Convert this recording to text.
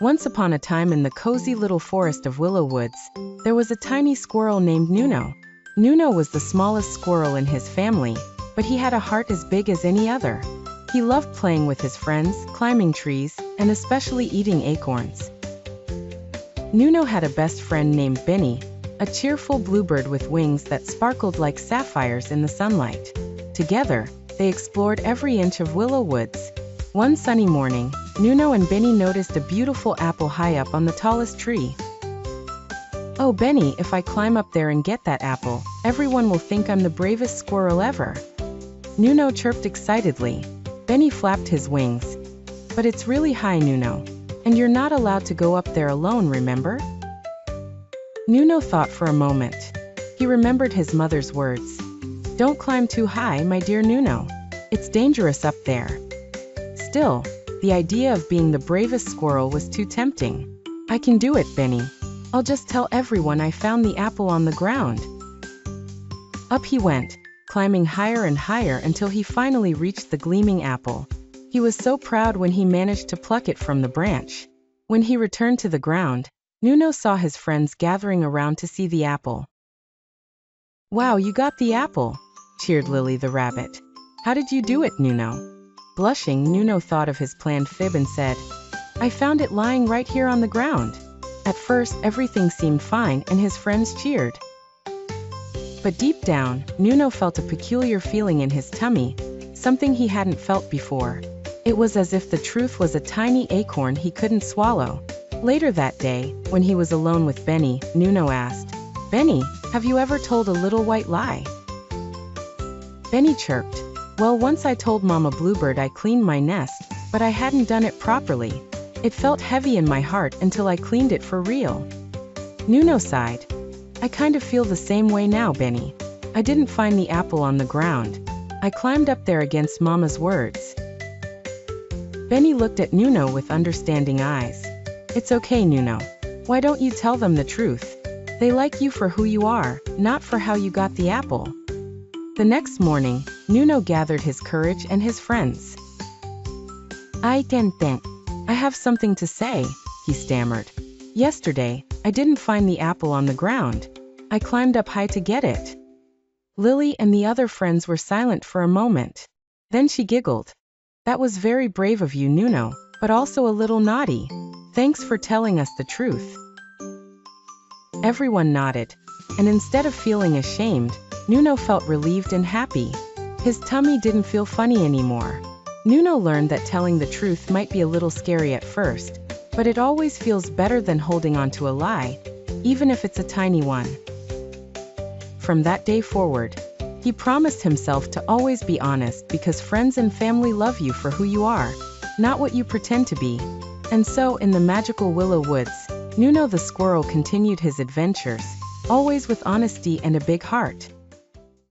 Once upon a time in the cozy little forest of willow woods, there was a tiny squirrel named Nuno. Nuno was the smallest squirrel in his family, but he had a heart as big as any other. He loved playing with his friends, climbing trees, and especially eating acorns. Nuno had a best friend named Benny, a cheerful bluebird with wings that sparkled like sapphires in the sunlight. Together, they explored every inch of willow woods. One sunny morning, Nuno and Benny noticed a beautiful apple high up on the tallest tree. "Oh Benny, if I climb up there and get that apple, everyone will think I'm the bravest squirrel ever," Nuno chirped excitedly. Benny flapped his wings. "But it's really high, Nuno, and you're not allowed to go up there alone, remember?" Nuno thought for a moment. He remembered his mother's words. "Don't climb too high, my dear Nuno. It's dangerous up there." Still, the idea of being the bravest squirrel was too tempting. "I can do it, Benny. I'll just tell everyone I found the apple on the ground." Up he went, climbing higher and higher until he finally reached the gleaming apple. He was so proud when he managed to pluck it from the branch. When he returned to the ground, Nuno saw his friends gathering around to see the apple. "Wow, you got the apple!" cheered Lily the rabbit. "How did you do it, Nuno?" Blushing, Nuno thought of his planned fib and said, "I found it lying right here on the ground." At first, everything seemed fine and his friends cheered. But deep down, Nuno felt a peculiar feeling in his tummy, something he hadn't felt before. It was as if the truth was a tiny acorn he couldn't swallow. Later that day, when he was alone with Benny, Nuno asked, "Benny, have you ever told a little white lie?" Benny chirped, "Well, once I told Mama Bluebird I cleaned my nest, but I hadn't done it properly. It felt heavy in my heart until I cleaned it for real." Nuno sighed. "I kind of feel the same way now, Benny. I didn't find the apple on the ground. I climbed up there against Mama's words." Benny looked at Nuno with understanding eyes. "It's okay, Nuno. Why don't you tell them the truth? They like you for who you are, not for how you got the apple." The next morning, Nuno gathered his courage and his friends. I have something to say," he stammered. "Yesterday, I didn't find the apple on the ground. I climbed up high to get it." Lily and the other friends were silent for a moment. Then she giggled. "That was very brave of you, Nuno, but also a little naughty. Thanks for telling us the truth." Everyone nodded, and instead of feeling ashamed, Nuno felt relieved and happy. His tummy didn't feel funny anymore. Nuno learned that telling the truth might be a little scary at first, but it always feels better than holding on to a lie, even if it's a tiny one. From that day forward, he promised himself to always be honest because friends and family love you for who you are, not what you pretend to be. And so, in the magical willow woods, Nuno the squirrel continued his adventures, always with honesty and a big heart.